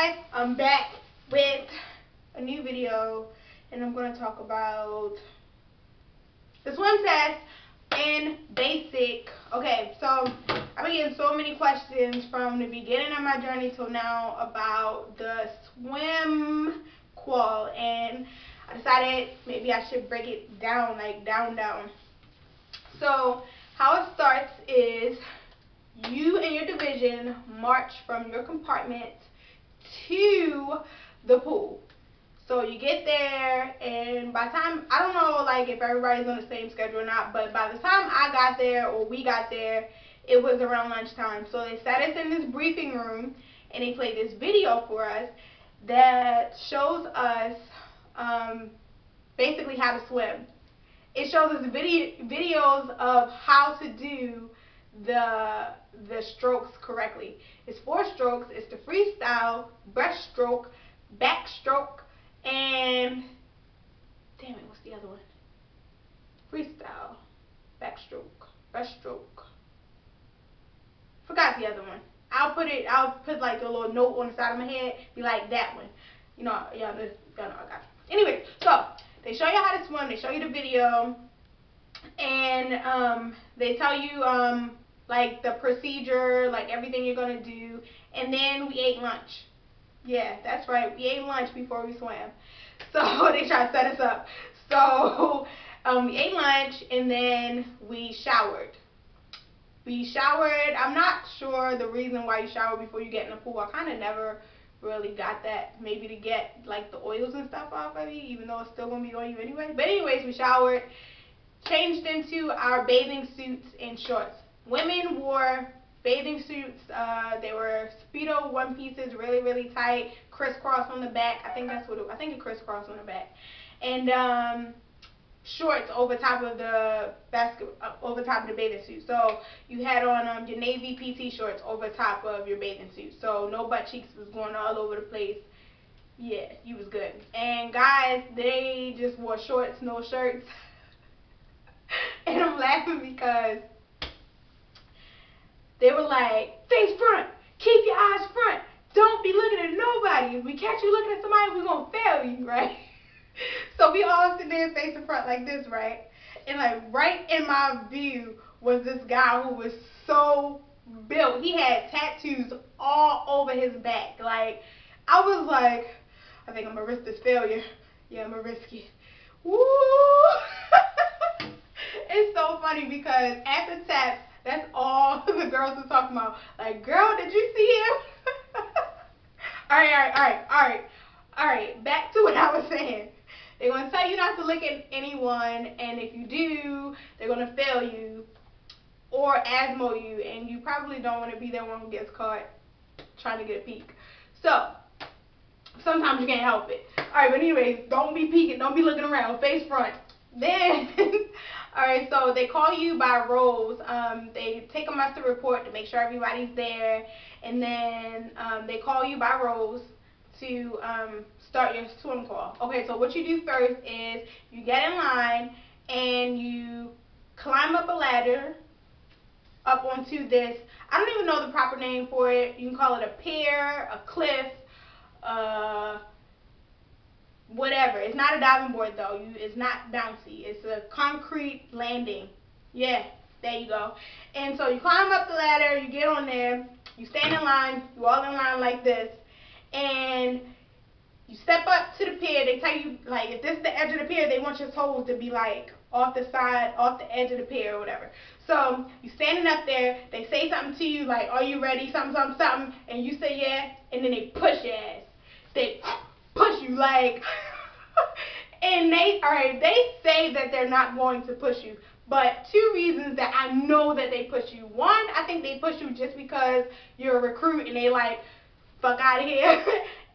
guys, I'm back with a new video, and I'm going to talk about the swim test in basic. Okay, so I've been getting so many questions from the beginning of my journey till now about the swim qual, and I decided maybe I should break it down, like down. So how it starts is you and your division march from your compartment to the pool. So you get there, and by the time, I don't know like if everybody's on the same schedule or not, but by the time I got there or we got there, it was around lunchtime. So they sat us in this briefing room and they played this video for us that shows us basically how to swim. It shows us videos of how to do the strokes correctly. It's 4 strokes. It's the freestyle, breaststroke, backstroke, and damn it, what's the other one? Freestyle, backstroke, breaststroke. Forgot the other one. I'll put like a little note on the side of my head, be like that one. You know, y'all know I got you. Anyway, so they show you how to swim. They show you the video, and they tell you like the procedure, like everything you're gonna do, and then we ate lunch. Yeah, that's right. We ate lunch before we swam. So they tried to set us up. So we ate lunch and then we showered. I'm not sure the reason why you shower before you get in the pool. I kind of never really got that. Maybe to get like the oils and stuff off of you, even though it's still going to be on you anyway. But anyways, we showered, changed into our bathing suits and shorts. Women wore bathing suits. They were Speedo one pieces, really tight, crisscross on the back. I think that's what I think it crisscrossed on the back, and shorts over top of the bathing suit. So you had on your navy PT shorts over top of your bathing suit, so no butt cheeks was going all over the place. Yeah, you was good. And guys, they just wore shorts, no shirts. And I'm laughing because they were like, face front, keep your eyes front, don't be looking at nobody. If we catch you looking at somebody, we're going to fail you, right? So we all sit there facing front like this, right? And like right in my view was this guy who was so built. He had tattoos all over his back. Like, I was like, I think I'm going to risk this failure. Yeah, I'm going to risk it. Woo! It's so funny because at the taps, that's all the girls are talking about. Like, girl, did you see him? Alright, back to what I was saying. They're going to tell you not to look at anyone, and if you do, they're going to fail you or ASMO you, and you probably don't want to be that one who gets caught trying to get a peek. So, sometimes you can't help it. Alright, but anyways, don't be peeking, don't be looking around, face front. Then, alright, so they call you by roles. They take a muster report to make sure everybody's there, and then they call you by roles to start your swim qual. Okay, so what you do first is you get in line and you climb up a ladder up onto this, I don't even know the proper name for it. You can call it a pier, a cliff, whatever. It's not a diving board though. It's not bouncy. It's a concrete landing. Yeah, there you go. And so you climb up the ladder, you get on there, you stand in line, you all in line like this, and you step up to the pier. They tell you, like, if this is the edge of the pier, they want your toes to be like off the side, off the edge of the pier or whatever. So you standing up there, they say something to you like, are you ready, something, and you say yeah, and then they push your ass. They push you like, and they say that they're not going to push you, but 2 reasons that I know that they push you. One, I think they push you just because you're a recruit and they like, fuck out of here.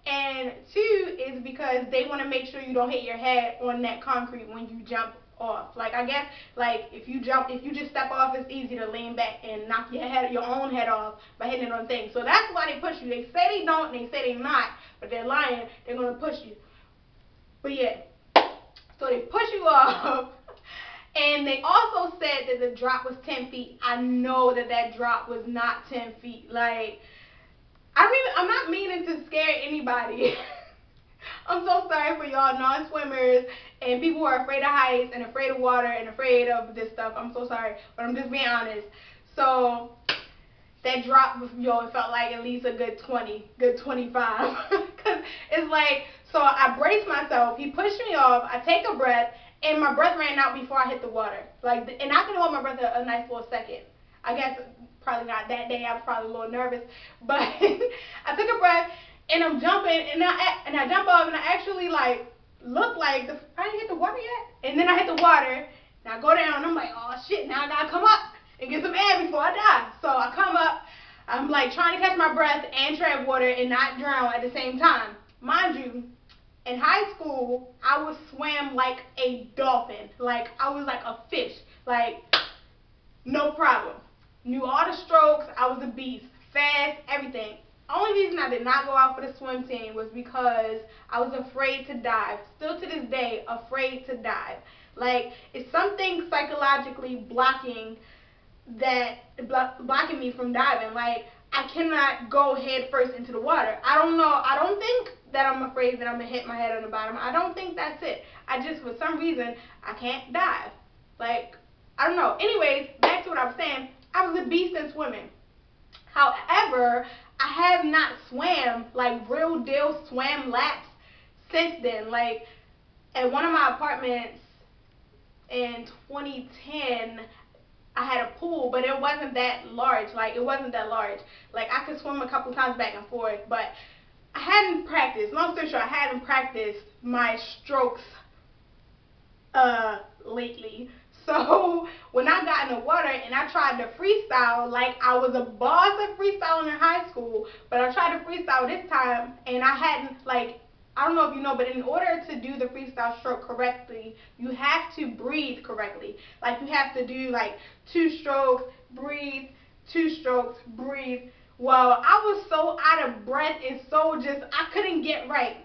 And 2 is because they want to make sure you don't hit your head on that concrete when you jump off. Like, I guess, like, if you just step off, it's easy to lean back and knock your own head off by hitting it on things. So that's why they push you. They say they don't, and they say they're not, but they're lying. They're going to push you. But yeah, so they push you off. And they also said that the drop was 10 feet. I know that that drop was not 10 feet. Like, I'm not meaning to scare anybody. I'm so sorry for y'all non-swimmers and people who are afraid of heights and afraid of water and afraid of this stuff. I'm so sorry, but I'm just being honest. So that drop was, it felt like at least a good 20, good 25. Because it's like, so I braced myself, he pushed me off, I take a breath, and my breath ran out before I hit the water. Like, and I could hold my breath a nice little second. I guess probably not that day, I was probably a little nervous, but I took a breath, and I'm jumping, and I jump up, and I actually like look like I didn't hit the water yet, and then I hit the water, and I go down, and I'm like, oh shit, now I gotta come up and get some air before I die. So I come up, I'm like trying to catch my breath and tread water and not drown at the same time. Mind you, in high school, I would swim like a dolphin, like I was like a fish, like no problem. Knew all the strokes, I was a beast, fast, everything. Only reason I did not go out for the swim team was because I was afraid to dive. Still to this day, afraid to dive. Like, it's something psychologically blocking me from diving. Like, I cannot go head first into the water. I don't know. I don't think that I'm afraid that I'm going to hit my head on the bottom. I don't think that's it. I just, for some reason, I can't dive. Like, I don't know. Anyways, back to what I was saying. I was a beast in swimming. However, I have not swam, like real deal swam laps since then. Like, at one of my apartments in 2010, I had a pool, but it wasn't that large. Like, it wasn't that large. Like, I could swim a couple times back and forth, but I hadn't practiced. Long story short, I hadn't practiced my strokes lately. So when I got in the water and I tried to freestyle, like I was a boss at freestyling in high school, but I tried to freestyle this time and I hadn't, like, I don't know if you know, but in order to do the freestyle stroke correctly, you have to breathe correctly. Like, you have to do like 2 strokes, breathe, 2 strokes, breathe. Well, I was so out of breath and so just, I couldn't get right.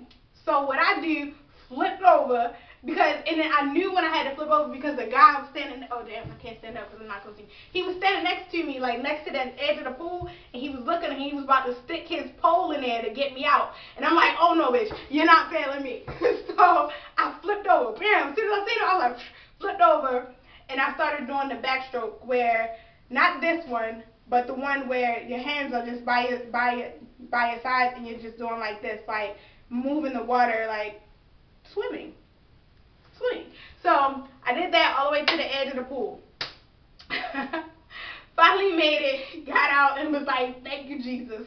So what I do, flipped over, because, and then I knew when I had to flip over because the guy was standing, oh damn, I can't stand up because I'm not going to see. He was standing next to me, like next to the edge of the pool, and he was looking and he was about to stick his pole in there to get me out. And I'm like, oh no bitch, you're not failing me. So I flipped over. Bam, as soon as I seen it, I was like, flipped over, and I started doing the backstroke where, not this one, but the one where your hands are just by your sides and you're just doing like this, like moving the water, like swimming. So I did that all the way to the edge of the pool. Finally made it, got out, and was like, thank you, Jesus.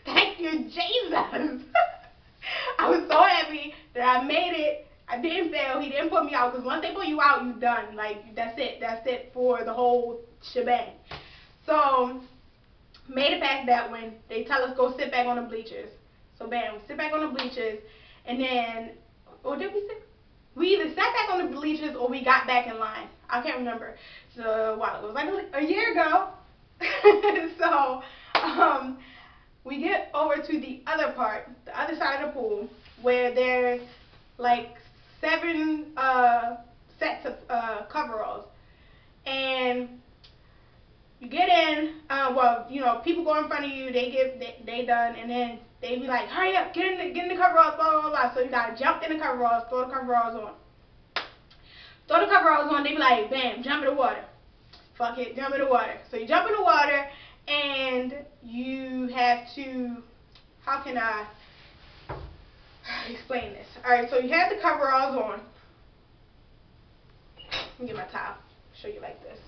Thank you, Jesus. I was so happy that I made it. I didn't fail. He didn't put me out, because once they put you out, you're done. Like, that's it. That's it for the whole shebang. So made it past that one. They tell us go sit back on the bleachers. So bam, sit back on the bleachers, and then, or did we sit? We either sat back on the bleachers or we got back in line. I can't remember. So, wow, it was like a year ago. So, we get over to the other part, the other side of the pool, where there's like 7 sets of coveralls. And you get in, well, you know, people go in front of you, they done, and then they be like, hurry up, get in the coveralls, blah, blah, blah. So you gotta jump in the coveralls, throw the coveralls on. Throw the coveralls on, they be like, bam, jump in the water. Fuck it, jump in the water. So you jump in the water, and you have to, how can I explain this? Alright, so you have the coveralls on. Let me get my towel, show you like this.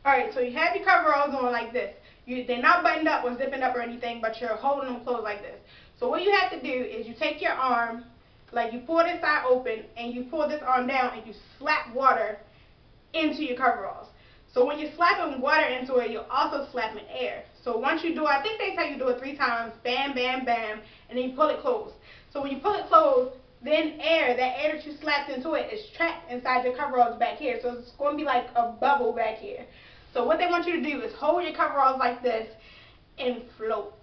Alright, so you have your coveralls on like this. They're not buttoned up or zipping up or anything, but you're holding them closed like this. So what you have to do is you take your arm, like you pull this side open, and you pull this arm down, and you slap water into your coveralls. So when you're slapping water into it, you're also slapping air. So once you do it, I think they tell you do it 3 times, bam, bam, bam, and then you pull it closed. So when you pull it closed, then that air that you slapped into it is trapped inside your coveralls back here. So it's going to be like a bubble back here. So what they want you to do is hold your coveralls like this and float.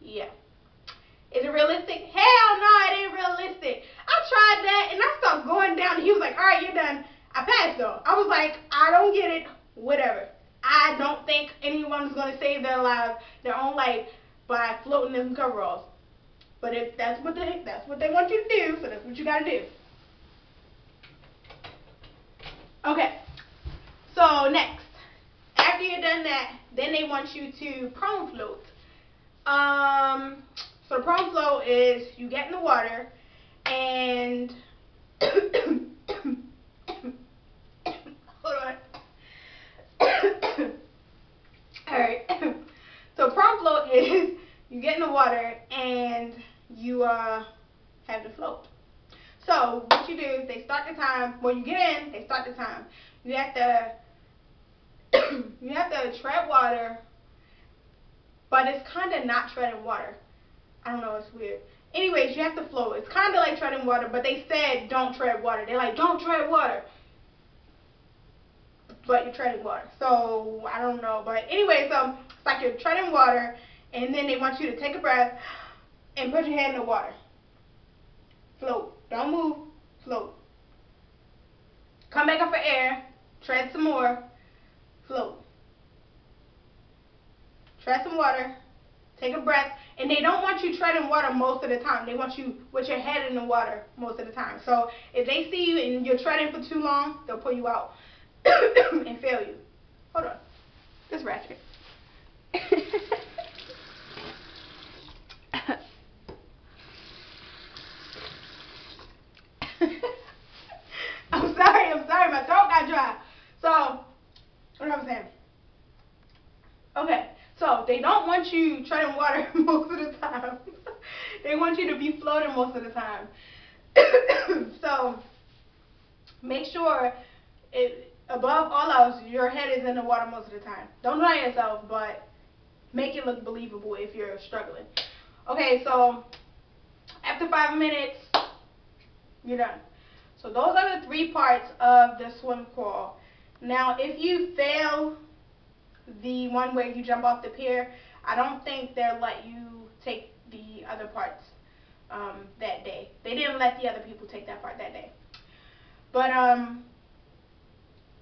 Yeah. Is it realistic? Hell no, it ain't realistic. I tried that and I started going down and he was like, alright, you're done. I passed though. I was like, I don't get it. Whatever. I don't think anyone's going to save their own life by floating in coveralls. But if that's what they want you to do, so that's what you got to do. Okay. So next, after you're done that, then they want you to prone float. So the prone float is you get in the water and hold on. Alright. So prone float is you get in the water and you have to float. So what you do is they start the time. When you get in, they start the time. You have to tread water, but it's kind of not treading water. I don't know, it's weird. Anyways, you have to float. It's kind of like treading water, but they said don't tread water. They're like, don't tread water. But you're treading water. So, I don't know. But anyways, it's like you're treading water, and then they want you to take a breath and put your hand in the water. Float. Don't move. Float. Come back up for air. Tread some more. Float. Tread some water. Take a breath. And they don't want you treading water most of the time. They want you with your head in the water most of the time. So if they see you and you're treading for too long, they'll pull you out and fail you. Hold on. This ratchet. I'm sorry. My throat got dry. So, what am I saying? Okay. So, they don't want you treading water most of the time. They want you to be floating most of the time. So, make sure, above all else, your head is in the water most of the time. Don't dry yourself, but make it look believable if you're struggling. Okay, so, after 5 minutes, you're done. So, those are the 3 parts of the swim qual. Now, if you fail the one where you jump off the pier, I don't think they'll let you take the other parts that day. They didn't let the other people take that part that day. But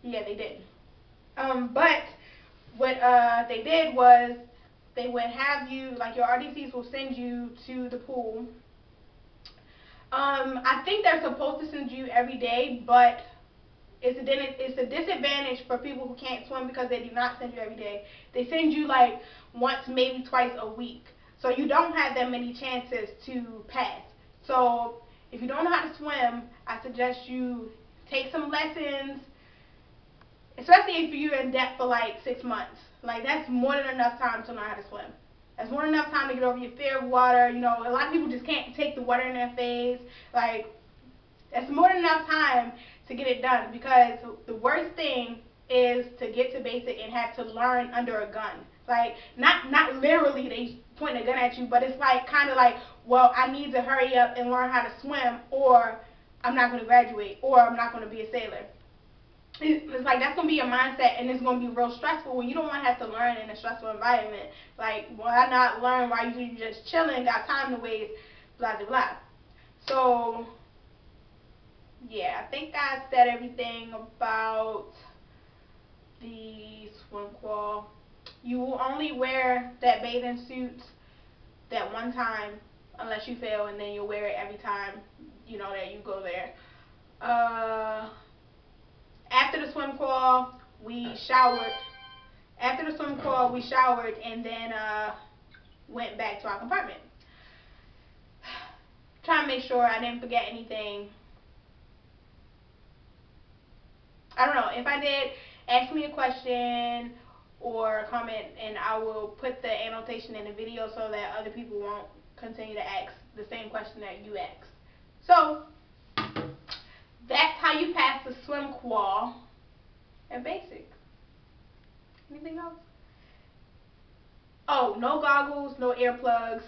yeah, they did. But what they did was they would have you, like your RDCs will send you to the pool. I think they're supposed to send you every day, but it's a disadvantage for people who can't swim because they do not send you every day. They send you like once, maybe twice a week. So you don't have that many chances to pass. So if you don't know how to swim, I suggest you take some lessons, especially if you're in depth for like 6 months. Like that's more than enough time to learn how to swim. That's more than enough time to get over your fear of water. You know, a lot of people just can't take the water in their face. Like, that's more than enough time to get it done, because the worst thing is to get to basic and have to learn under a gun. Like, not literally they point a gun at you, but it's like kind of like, well, I need to hurry up and learn how to swim, or I'm not going to graduate, or I'm not going to be a sailor. It's like that's going to be your mindset, and it's going to be real stressful when you don't want to have to learn in a stressful environment. Like, why not learn while you're just chilling, got time to waste, blah, blah, blah. So, yeah, I think I said everything about the swim qual. You will only wear that bathing suit that one time, unless you fail, and then you'll wear it every time, you know, that you go there. After the swim qual, we showered. After the swim qual, we showered and then went back to our compartment. Trying to make sure I didn't forget anything. I don't know. If I did, ask me a question or a comment, and I will put the annotation in the video so that other people won't continue to ask the same question that you asked. So, that's how you pass the swim qual at basic. Anything else? Oh, no goggles, no earplugs,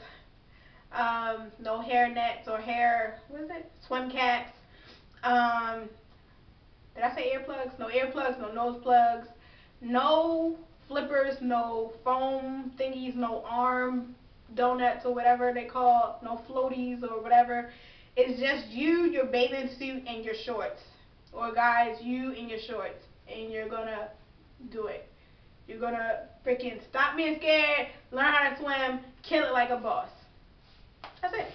no hair nets or swim caps. Did I say earplugs? No earplugs, no nose plugs, no flippers, no foam thingies, no arm donuts or whatever they call, no floaties or whatever. It's just you, your bathing suit, and your shorts. Or guys, you and your shorts, and you're gonna do it. You're gonna freaking stop being scared, learn how to swim, kill it like a boss. That's it.